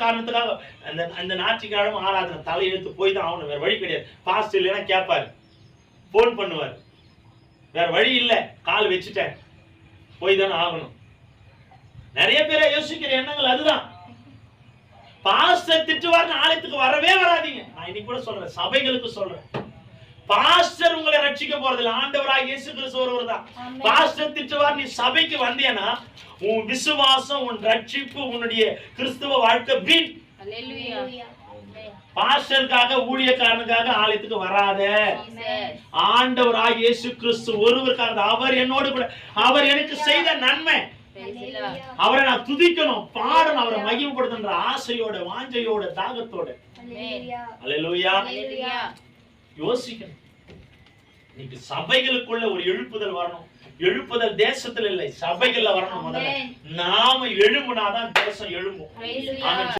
காரணத்துக்காக அந்த ஞாயிற்றுக்கிழமை ஆராதனை தலையெழுத்து போய் தான் ஆகணும், வேற வழி கிடையாது. பாஸ்ட் இல்லைன்னா கேட்பாரு, போன் பண்ணுவார், வேற வழி இல்லை, கால் வச்சுட்டேன், போய் தானே ஆகணும். நிறைய பேரை யோசிக்கிற எண்ணங்கள் அதுதான். பாஸ்டர் திட்டுவார், ஆலயத்துக்கு வரவே வராதீங்க. நான் இன்னைக்கு கூட சொல்றேன், சபைகளுக்கு சொல்றேன், பாஸ்டர் உங்களை ரட்சிக்க போறதில்லை, ஆண்டவராக இயேசு கிறிஸ்து ஒருவர் தான். பாஸ்டர் திட்டுவார், நீ சபைக்கு வந்தேனா உன் விசுவாசம், உன் ரட்சிப்பு, உன்னுடைய கிறிஸ்துவ வாழ்க்கை வீண். பாஸ்டருக்காக ஊழியக்காரனுக்காக ஆலயத்துக்கு வராத. ஆண்டவராக இயேசு கிறிஸ்து ஒருவருக்காக, அவர் என்னோடு கூட, அவர் எனக்கு செய்த நன்மை, அவரை நான் துதிக்கணும், பாடணும், அவரை மகிமைப்படுத்துற ஆசையோட, வாஞ்சையோட, தாகத்தோட. அல்லேலூயா. யோசிக்கணும். இன்னைக்கு சபைகளுக்குள்ள ஒரு எழுப்புதல் வரணும். எழுப்புதல் தேசத்துல இல்லை, சபைகள்ல வரணும். முதல்ல நாம எழும்புனாதான் தேசம் எழும்பும்.